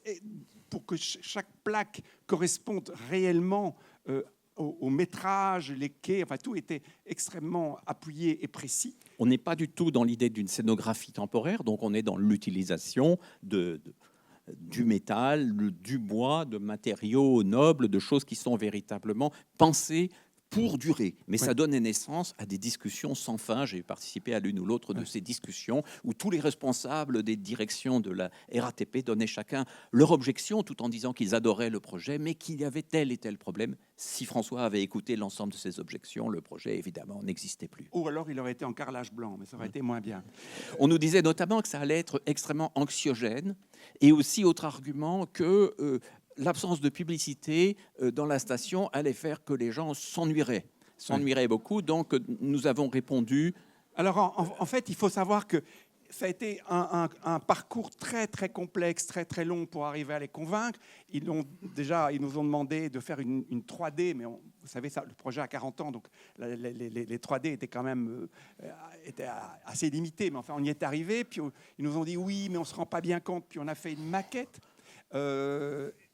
pour que chaque plaque corresponde réellement au métrage, les quais, enfin tout était extrêmement appuyé et précis. On n'est pas du tout dans l'idée d'une scénographie temporaire, donc on est dans l'utilisation du métal, du bois, de matériaux nobles, de choses qui sont véritablement pensées pour durer. Mais Ouais. ça donne naissance à des discussions sans fin. J'ai participé à l'une ou l'autre de ces discussions où tous les responsables des directions de la RATP donnaient chacun leur objection tout en disant qu'ils adoraient le projet, mais qu'il y avait tel et tel problème. Si François avait écouté l'ensemble de ces objections, le projet, évidemment, n'existait plus. Ou alors il aurait été en carrelage blanc, mais ça aurait été moins bien. On nous disait notamment que ça allait être extrêmement anxiogène et aussi, autre argument, que l'absence de publicité dans la station allait faire que les gens s'ennuieraient beaucoup. Donc, nous avons répondu... Alors, en fait, il faut savoir que ça a été un parcours très, très complexe, très, très long pour arriver à les convaincre. Ils nous ont demandé de faire une 3D, mais vous savez, ça, le projet a 40 ans, donc les 3D étaient quand même étaient assez limités. Mais enfin, on y est arrivé. Puis ils nous ont dit oui, mais on ne se rend pas bien compte. Puis on a fait une maquette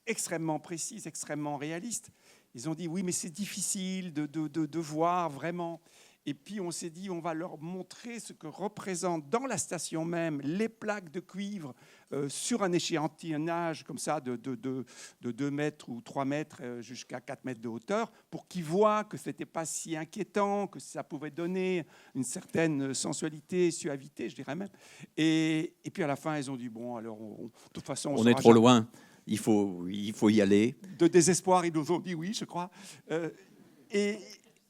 extrêmement précise, extrêmement réaliste. Ils ont dit oui, mais c'est difficile de voir vraiment. Et puis on s'est dit, on va leur montrer ce que représentent dans la station même les plaques de cuivre sur un échantillonnage comme ça de 2 mètres ou 3 mètres jusqu'à 4 mètres de hauteur, pour qu'ils voient que ce n'était pas si inquiétant, que ça pouvait donner une certaine sensualité, suavité, je dirais même. Et puis à la fin, ils ont dit, bon, alors, de toute façon... On est trop loin, il faut y aller. De désespoir, ils nous ont dit oui, je crois.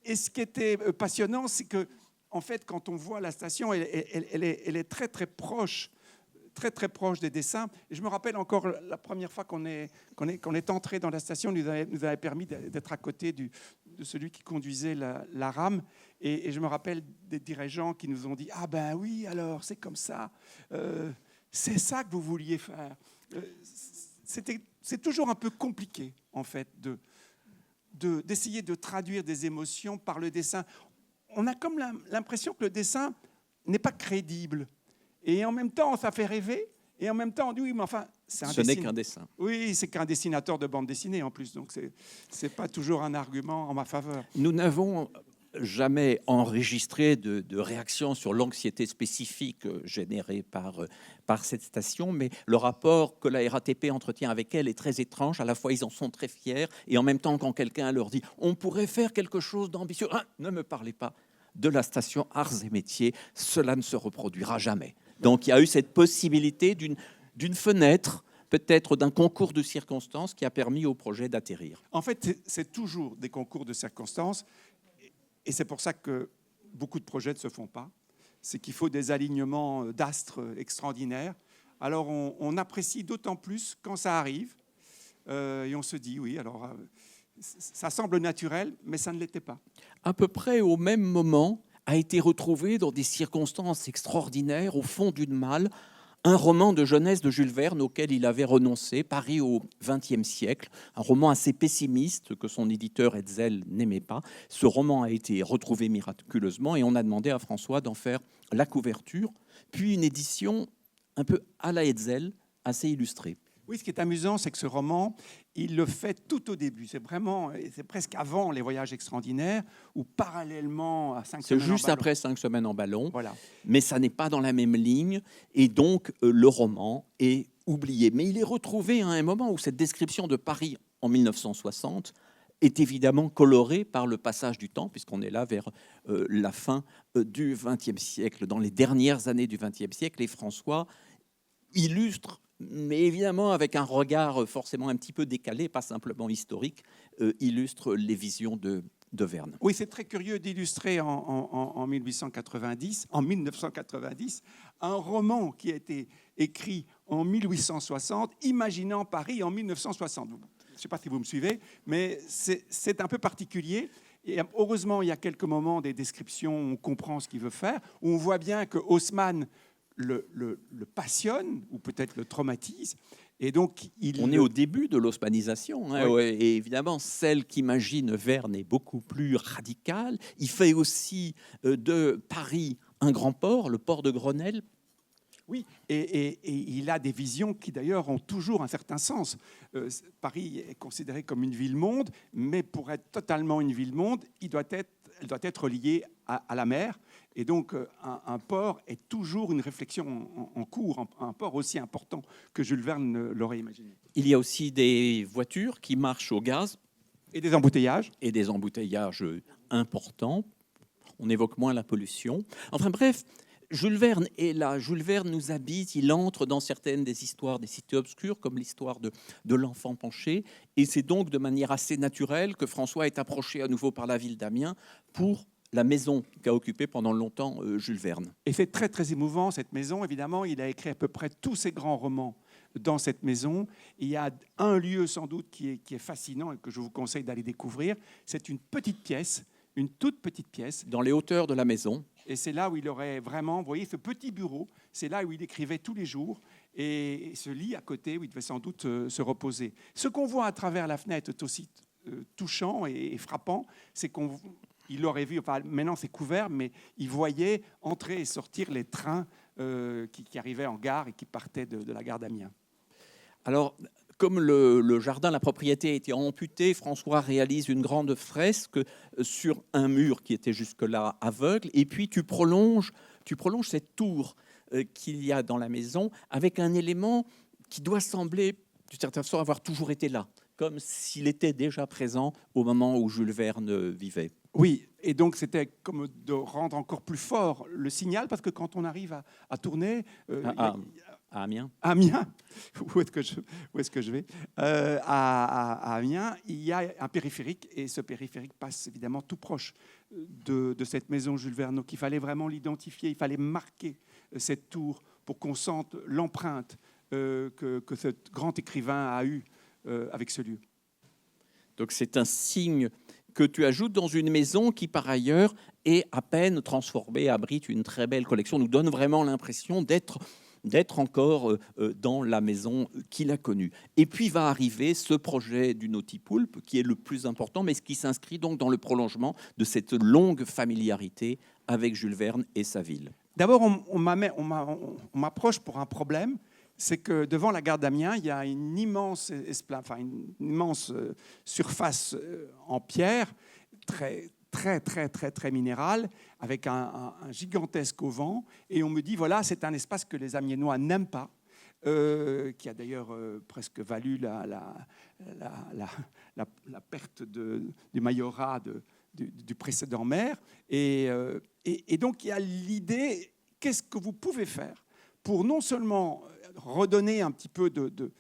Et ce qui était passionnant, c'est que, en fait, quand on voit la station, elle est très, très proche des dessins. Et je me rappelle encore la première fois qu'on est entré dans la station, nous avait permis d'être à côté de celui qui conduisait la rame. Et je me rappelle des dirigeants qui nous ont dit « Ah ben oui, alors, c'est comme ça. C'est ça que vous vouliez faire. » C'est toujours un peu compliqué, en fait, d'essayer de traduire des émotions par le dessin. On a comme l'impression que le dessin n'est pas crédible. Et en même temps, ça fait rêver. Et en même temps, on dit, oui, mais enfin, ce n'est qu'un dessin. Oui, c'est qu'un dessinateur de bande dessinée, en plus. Donc, c'est pas toujours un argument en ma faveur. Nous n'avons jamais enregistré de réaction sur l'anxiété spécifique générée par cette station, mais le rapport que la RATP entretient avec elle est très étrange. À la fois, ils en sont très fiers, et en même temps, quand quelqu'un leur dit « on pourrait faire quelque chose d'ambitieux », ne me parlez pas de la station Arts et Métiers, cela ne se reproduira jamais. Donc, il y a eu cette possibilité d'une fenêtre, peut-être d'un concours de circonstances qui a permis au projet d'atterrir. En fait, c'est toujours des concours de circonstances. Et c'est pour ça que beaucoup de projets ne se font pas. C'est qu'il faut des alignements d'astres extraordinaires. Alors, on apprécie d'autant plus quand ça arrive. Et on se dit, oui, alors, ça semble naturel, mais ça ne l'était pas. À peu près au même moment, a été retrouvé dans des circonstances extraordinaires, au fond d'une malle, un roman de jeunesse de Jules Verne auquel il avait renoncé, paru au XXe siècle, un roman assez pessimiste que son éditeur Hetzel n'aimait pas. Ce roman a été retrouvé miraculeusement et on a demandé à François d'en faire la couverture, puis une édition un peu à la Hetzel, assez illustrée. Oui, ce qui est amusant, c'est que ce roman, il le fait tout au début. C'est presque avant Les Voyages extraordinaires, ou parallèlement à 5 semaines en ballon. C'est juste après 5 semaines en ballon, voilà. Mais ça n'est pas dans la même ligne, et donc le roman est oublié. Mais il est retrouvé à un moment où cette description de Paris en 1960 est évidemment colorée par le passage du temps, puisqu'on est là vers la fin du XXe siècle, dans les dernières années du XXe siècle, et François illustre, mais évidemment avec un regard forcément un petit peu décalé, pas simplement historique, illustre les visions de Verne. Oui, c'est très curieux d'illustrer en 1990, un roman qui a été écrit en 1860, imaginant Paris en 1960. Je ne sais pas si vous me suivez, mais c'est un peu particulier. Et heureusement, il y a quelques moments des descriptions, on comprend ce qu'il veut faire, où on voit bien que Haussmann le passionne, ou peut-être le traumatise. Et donc, on est au début de l'haussmannisation. Hein, oui. Ouais, et évidemment, celle qu'imagine Verne est beaucoup plus radicale. Il fait aussi de Paris un grand port, le port de Grenelle. Oui, et il a des visions qui d'ailleurs ont toujours un certain sens. Paris est considéré comme une ville-monde, mais pour être totalement une ville-monde, elle doit être liée à la mer. Et donc, un port est toujours une réflexion en cours, un port aussi important que Jules Verne l'aurait imaginé. Il y a aussi des voitures qui marchent au gaz. Et des embouteillages. Et des embouteillages important. On évoque moins la pollution. Enfin bref, Jules Verne est là. Jules Verne nous habite, il entre dans certaines des histoires des cités obscures, comme l'histoire de l'enfant penché. Et c'est donc de manière assez naturelle que François est approché à nouveau par la ville d'Amiens pour la maison qu'a occupée pendant longtemps Jules Verne. Et c'est très, très émouvant, cette maison. Évidemment, il a écrit à peu près tous ses grands romans dans cette maison. Il y a un lieu, sans doute, qui est fascinant et que je vous conseille d'aller découvrir. C'est une petite pièce, une toute petite pièce. Dans les hauteurs de la maison. Et c'est là où il aurait vraiment, vous voyez, ce petit bureau, c'est là où il écrivait tous les jours, et ce lit à côté où il devait sans doute se reposer. Ce qu'on voit à travers la fenêtre est aussi touchant et frappant, c'est qu'il aurait vu, enfin maintenant c'est couvert, mais il voyait entrer et sortir les trains qui arrivaient en gare et qui partaient de la gare d'Amiens. Alors, comme le jardin, la propriété a été amputée, François réalise une grande fresque sur un mur qui était jusque-là aveugle. Et puis, tu prolonges cette tour qu'il y a dans la maison avec un élément qui doit sembler, d'une certaine façon, avoir toujours été là, comme s'il était déjà présent au moment où Jules Verne vivait. Oui, et donc c'était comme de rendre encore plus fort le signal, parce que quand on arrive à tourner... À Amiens. Amiens, où est-ce que je vais à Amiens, il y a un périphérique, et ce périphérique passe évidemment tout proche de cette maison Jules Verne. Donc il fallait vraiment l'identifier, il fallait marquer cette tour pour qu'on sente l'empreinte que ce grand écrivain a eue avec ce lieu. Donc c'est un signe que tu ajoutes dans une maison qui, par ailleurs, est à peine transformée, abrite une très belle collection, nous donne vraiment l'impression d'être encore dans la maison qu'il a connue. Et puis va arriver ce projet du Nautipoulpe, qui est le plus important, mais qui s'inscrit donc dans le prolongement de cette longue familiarité avec Jules Verne et sa ville. D'abord, on m'approche pour un problème, c'est que devant la gare d'Amiens, il y a une immense surface en pierre, très minérale, avec un gigantesque auvent. Et on me dit, voilà, c'est un espace que les Amiénois n'aiment pas, qui a d'ailleurs presque valu la perte du majorat du précédent maire. Et donc, il y a l'idée, qu'est-ce que vous pouvez faire pour non seulement redonner un petit peu de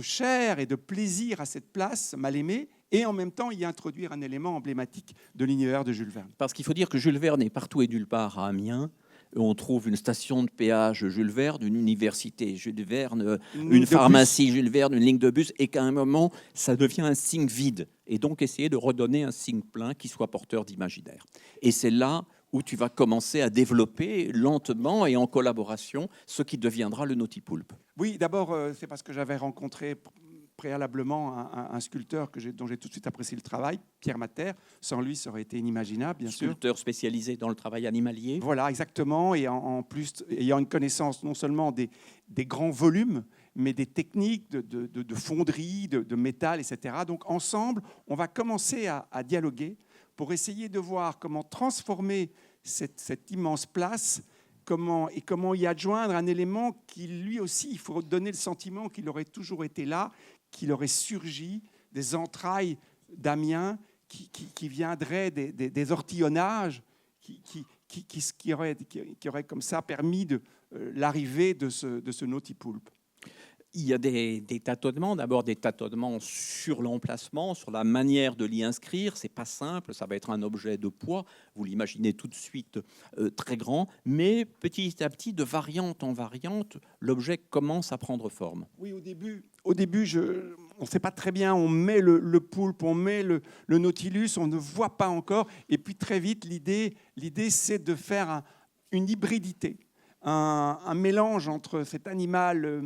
chair et de plaisir à cette place mal aimée, et en même temps y introduire un élément emblématique de l'univers de Jules Verne. Parce qu'il faut dire que Jules Verne est partout et nulle part à Amiens. On trouve une station de péage Jules Verne, une université Jules Verne, une pharmacie Jules Verne, une ligne de bus, et qu'à un moment, ça devient un signe vide. Et donc, essayer de redonner un signe plein qui soit porteur d'imaginaire. Et c'est là où tu vas commencer à développer lentement et en collaboration ce qui deviendra le Nautipoulpe. Oui, d'abord, c'est parce que j'avais rencontré préalablement un sculpteur dont j'ai tout de suite apprécié le travail, Pierre Mater. Sans lui, ça aurait été inimaginable, bien sûr. Sculpteur spécialisé dans le travail animalier. Voilà, exactement. Et en plus, ayant une connaissance non seulement des grands volumes, mais des techniques de fonderie, de métal, etc. Donc, ensemble, on va commencer à dialoguer pour essayer de voir comment transformer cette immense place, comment y adjoindre un élément qui, lui aussi, il faut donner le sentiment qu'il aurait toujours été là, qu'il aurait surgi des entrailles d'Amiens, qui viendraient des ortillonnages, qui auraient comme ça permis l'arrivée de ce Nautipoulpe. Il y a des tâtonnements, d'abord des tâtonnements sur l'emplacement, sur la manière de l'y inscrire. C'est pas simple, ça va être un objet de poids, vous l'imaginez tout de suite très grand, mais petit à petit, de variante en variante, l'objet commence à prendre forme. Oui, au début on ne sait pas très bien, on met le poulpe, on met le Nautilus, on ne voit pas encore, et puis très vite, l'idée c'est de faire une hybridité. Un mélange entre cet animal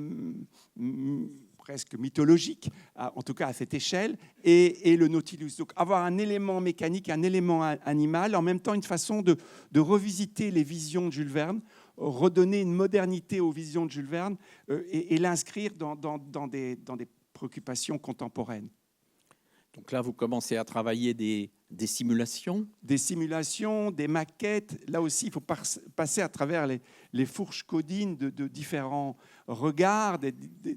presque mythologique, en tout cas à cette échelle, et le Nautilus. Donc avoir un élément mécanique, un élément animal, en même temps une façon de revisiter les visions de Jules Verne, redonner une modernité aux visions de Jules Verne et l'inscrire dans des préoccupations contemporaines. Donc là, vous commencez à travailler des simulations. Des simulations, des maquettes. Là aussi, il faut passer à travers les fourches codines de différents regards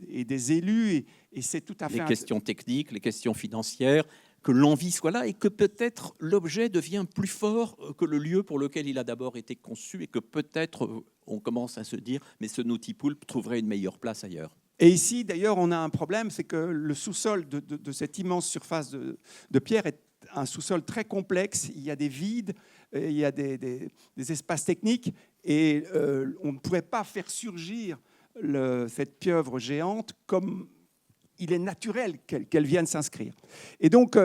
et des élus. Et c'est tout à fait... Les questions techniques, les questions financières. que l'envie soit là et que peut-être l'objet devient plus fort que le lieu pour lequel il a d'abord été conçu et que peut-être on commence à se dire mais ce Notipulp trouverait une meilleure place ailleurs. Et ici, d'ailleurs, on a un problème, c'est que le sous-sol de cette immense surface de pierre est un sous-sol très complexe. Il y a des vides, il y a des espaces techniques, et on ne pourrait pas faire surgir cette pieuvre géante comme il est naturel qu'elle vienne s'inscrire. Et donc,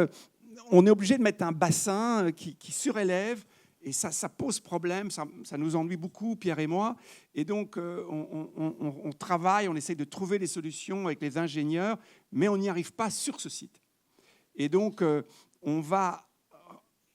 on est obligé de mettre un bassin qui surélève, et ça pose problème, ça nous ennuie beaucoup, Pierre et moi. Et donc, on travaille, on essaie de trouver des solutions avec les ingénieurs, mais on n'y arrive pas sur ce site. Et donc, on va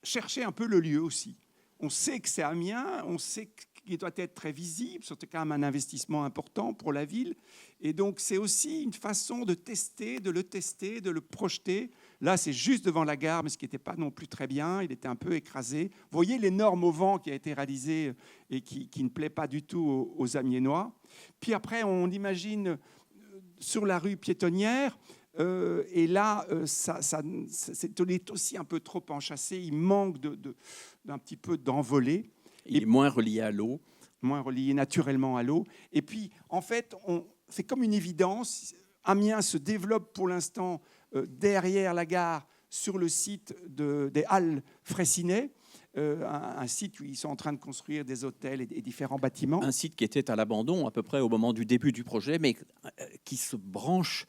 chercher un peu le lieu aussi. On sait que c'est Amiens, on sait qu'il doit être très visible, c'est quand même un investissement important pour la ville. Et donc, c'est aussi une façon de le tester, de le projeter. Là, c'est juste devant la gare, mais ce qui n'était pas non plus très bien. Il était un peu écrasé. Vous voyez l'énorme auvent qui a été réalisé et qui ne plaît pas du tout aux Amiénois. Puis après, on imagine sur la rue piétonnière, et là, on est aussi un peu trop enchâssé. Il manque d'un petit peu d'envolée. Il est moins relié à l'eau. Moins relié naturellement à l'eau. Et puis, en fait, c'est comme une évidence. Amiens se développe pour l'instant derrière la gare, sur le site des Halles Fraissinet, un site où ils sont en train de construire des hôtels et différents bâtiments. Un site qui était à l'abandon à peu près au moment du début du projet, mais qui se branche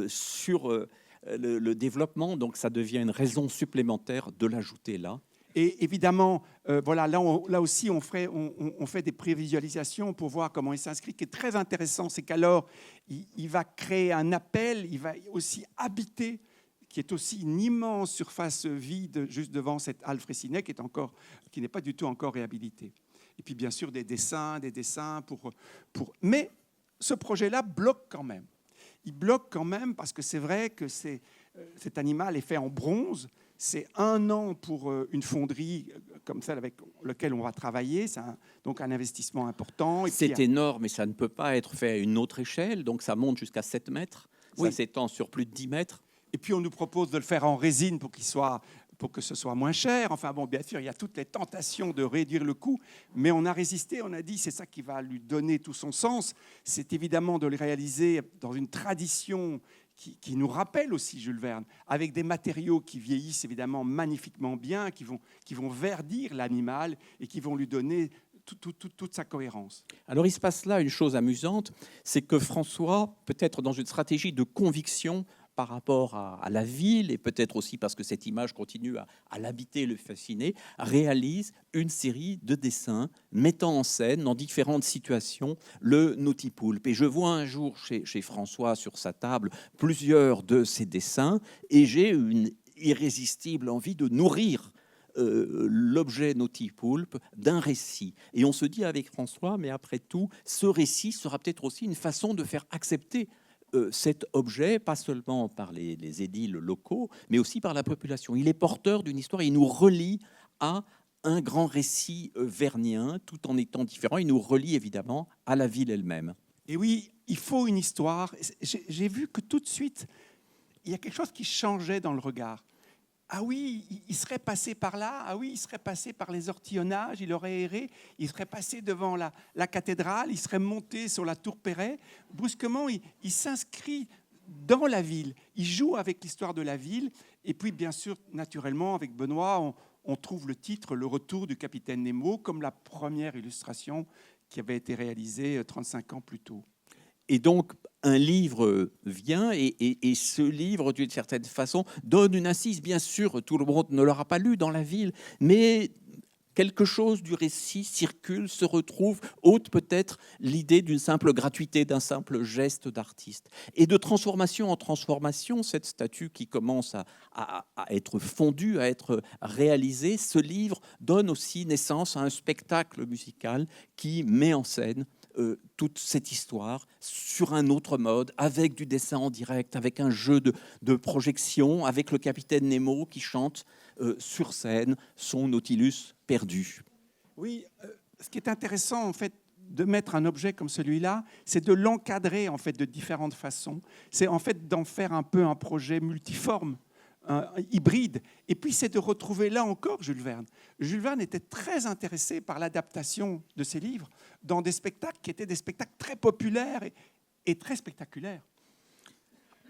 sur le développement. Donc, ça devient une raison supplémentaire de l'ajouter là. Et évidemment, voilà, là aussi, on fait des prévisualisations pour voir comment il s'inscrit. Ce qui est très intéressant, c'est qu'alors, il va créer un appel, il va aussi habiter, qui est aussi une immense surface vide juste devant cette halle Fraissinet, qui n'est pas du tout encore réhabilitée. Et puis, bien sûr, des dessins Mais ce projet-là bloque quand même. Il bloque quand même parce que c'est vrai que cet animal est fait en bronze. C'est 1 an pour une fonderie comme celle avec laquelle on va travailler. C'est donc un investissement important. C'est énorme, mais ça ne peut pas être fait à une autre échelle. Donc ça monte jusqu'à 7 mètres. Ça s'étend sur plus de 10 mètres. Et puis on nous propose de le faire en résine pour que ce soit moins cher. Enfin bon, bien sûr, il y a toutes les tentations de réduire le coût, mais on a résisté, on a dit c'est ça qui va lui donner tout son sens. C'est évidemment de le réaliser dans une tradition qui nous rappelle aussi Jules Verne, avec des matériaux qui vieillissent évidemment magnifiquement bien, qui vont verdir l'animal et qui vont lui donner toute sa cohérence. Alors il se passe là une chose amusante, c'est que François, peut-être dans une stratégie de conviction par rapport à la ville, et peut-être aussi parce que cette image continue à l'habiter, le fasciner, réalise une série de dessins mettant en scène, dans différentes situations, le Notipulp. Et je vois un jour chez François, sur sa table, plusieurs de ces dessins, et j'ai une irrésistible envie de nourrir l'objet Notipulp d'un récit. Et on se dit avec François, mais après tout, ce récit sera peut-être aussi une façon de faire accepter cet objet, pas seulement par les édiles locaux, mais aussi par la population. Il est porteur d'une histoire, il nous relie à un grand récit vernien, tout en étant différent. Il nous relie évidemment à la ville elle-même. Et oui, il faut une histoire. J'ai vu que tout de suite, il y a quelque chose qui changeait dans le regard. Ah oui, il serait passé par là, ah oui, il serait passé par les ortillonnages, il aurait erré, il serait passé devant la cathédrale, il serait monté sur la tour Perret. Brusquement, il s'inscrit dans la ville, il joue avec l'histoire de la ville. Et puis, bien sûr, naturellement, avec Benoît, on trouve le titre « Le retour du capitaine Nemo » comme la première illustration qui avait été réalisée 35 ans plus tôt. Et donc, un livre vient et ce livre, d'une certaine façon, donne une assise. Bien sûr, tout le monde ne l'aura pas lu dans la ville, mais quelque chose du récit circule, se retrouve, ôte peut-être l'idée d'une simple gratuité, d'un simple geste d'artiste. Et de transformation en transformation, cette statue qui commence à être fondue, à être réalisée, ce livre donne aussi naissance à un spectacle musical qui met en scène toute cette histoire sur un autre mode, avec du dessin en direct, avec un jeu de projection, avec le capitaine Nemo qui chante sur scène son Nautilus perdu. Oui, ce qui est intéressant en fait de mettre un objet comme celui-là, c'est de l'encadrer en fait de différentes façons. C'est en fait d'en faire un peu un projet multiforme. hybride. Et puis, c'est de retrouver là encore Jules Verne. Jules Verne était très intéressé par l'adaptation de ses livres dans des spectacles qui étaient des spectacles très populaires et très spectaculaires.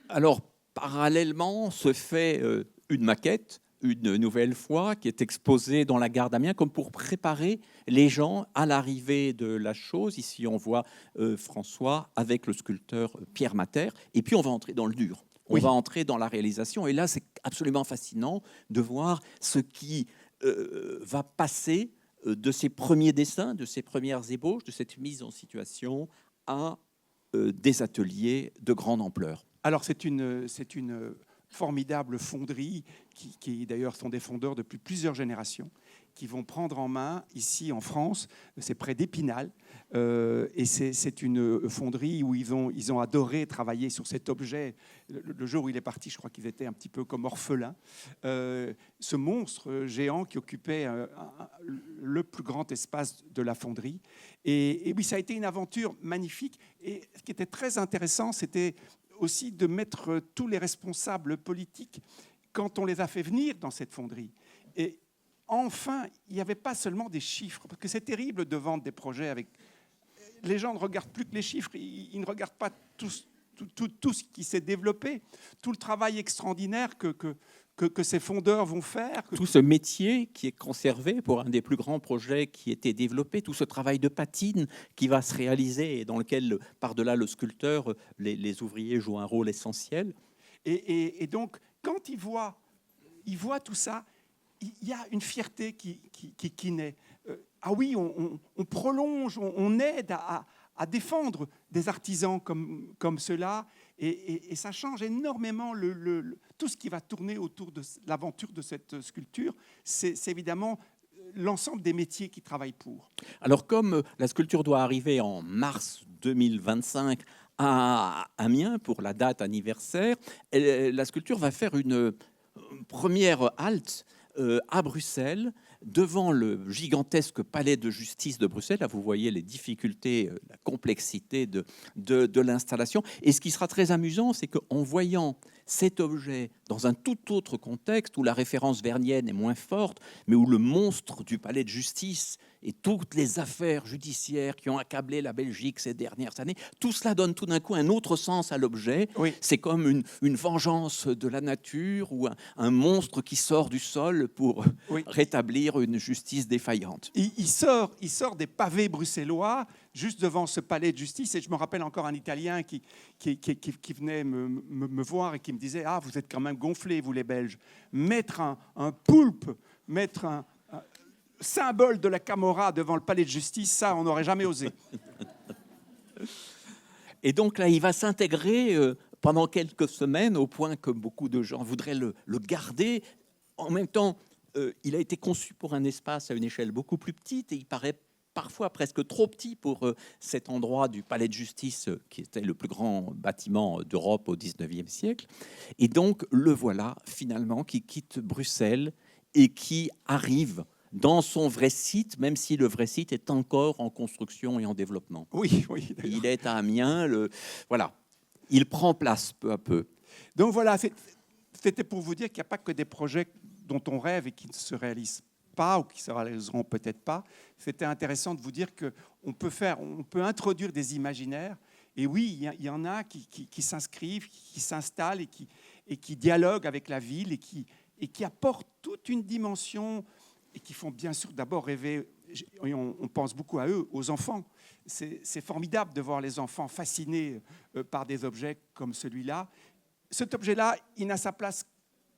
Alors, parallèlement, se fait une maquette, une nouvelle fois, qui est exposée dans la gare d'Amiens, comme pour préparer les gens à l'arrivée de la chose. Ici, on voit François avec le sculpteur Pierre Mater. Et puis, on va entrer dans le dur. On va entrer dans la réalisation. Et là, c'est absolument fascinant de voir ce qui va passer de ces premiers dessins, de ces premières ébauches, de cette mise en situation à des ateliers de grande ampleur. Alors, c'est une formidable fonderie qui d'ailleurs sont des fondeurs depuis plusieurs générations, qui vont prendre en main ici en France, c'est près d'Épinal, et c'est une fonderie où ils ont adoré travailler sur cet objet. Le jour où il est parti, je crois qu'ils étaient un petit peu comme orphelins. Ce monstre géant qui occupait le plus grand espace de la fonderie. Et oui, ça a été une aventure magnifique. Et ce qui était très intéressant, c'était aussi de mettre tous les responsables politiques quand on les a fait venir dans cette fonderie. Et enfin, il n'y avait pas seulement des chiffres, parce que c'est terrible de vendre des projets avec... Les gens ne regardent plus que les chiffres, ils ne regardent pas tout ce qui s'est développé, tout le travail extraordinaire que ces fondeurs vont faire. Tout ce métier qui est conservé pour un des plus grands projets qui était développé, tout ce travail de patine qui va se réaliser et dans lequel, par-delà le sculpteur, les ouvriers jouent un rôle essentiel. Et donc, quand ils voient tout ça, il y a une fierté qui naît. Ah oui, on prolonge, on aide à défendre des artisans comme ceux-là, et ça change énormément tout ce qui va tourner autour de l'aventure de cette sculpture. C'est évidemment l'ensemble des métiers qui travaillent pour. Alors, comme la sculpture doit arriver en mars 2025 à Amiens pour la date anniversaire, la sculpture va faire une première halte à Bruxelles, devant le gigantesque palais de justice de Bruxelles. Là, vous voyez les difficultés, la complexité de l'installation. Et ce qui sera très amusant, c'est qu'en voyant cet objet dans un tout autre contexte, où la référence vernienne est moins forte, mais où le monstre du palais de justice et toutes les affaires judiciaires qui ont accablé la Belgique ces dernières années, tout cela donne tout d'un coup un autre sens à l'objet. Oui. C'est comme une vengeance de la nature ou un monstre qui sort du sol pour rétablir une justice défaillante. Il sort des pavés bruxellois juste devant ce palais de justice. Et je me rappelle encore un Italien qui venait me voir et qui me disait « Ah, vous êtes quand même gonflés, vous les Belges. Mettre un poulpe, mettre un symbole de la Camorra devant le palais de justice, ça, on n'aurait jamais osé. » Et donc là, il va s'intégrer pendant quelques semaines, au point que beaucoup de gens voudraient le garder. En même temps, il a été conçu pour un espace à une échelle beaucoup plus petite, et il paraît parfois presque trop petit pour cet endroit du palais de justice qui était le plus grand bâtiment d'Europe au XIXe siècle. Et donc, le voilà finalement qui quitte Bruxelles et qui arrive dans son vrai site, même si le vrai site est encore en construction et en développement. Oui. Il est à Amiens. Voilà, il prend place peu à peu. Donc voilà, c'était pour vous dire qu'il n'y a pas que des projets dont on rêve et qui ne se réalisent pas ou qui se réaliseront peut-être pas. C'était intéressant de vous dire qu'on peut introduire des imaginaires. Et oui, il y en a qui s'inscrivent, qui s'installent et qui dialoguent avec la ville et qui apportent toute une dimension et qui font bien sûr d'abord rêver. On pense beaucoup à eux, aux enfants. C'est formidable de voir les enfants fascinés par des objets comme celui-là. Cet objet-là, il n'a sa place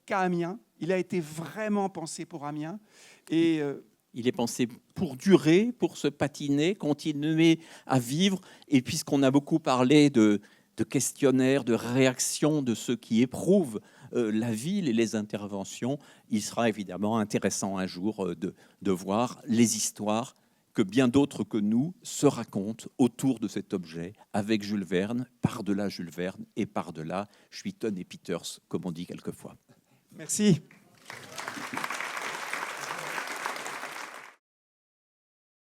qu'à Amiens. Il a été vraiment pensé pour Amiens. Et il est pensé pour durer, pour se patiner, continuer à vivre. Et puisqu'on a beaucoup parlé de questionnaires, de réactions de ceux qui éprouvent la ville et les interventions, il sera évidemment intéressant un jour de voir les histoires que bien d'autres que nous se racontent autour de cet objet, avec Jules Verne, par-delà Jules Verne et par-delà Schuiten et Peters, comme on dit quelquefois. Merci.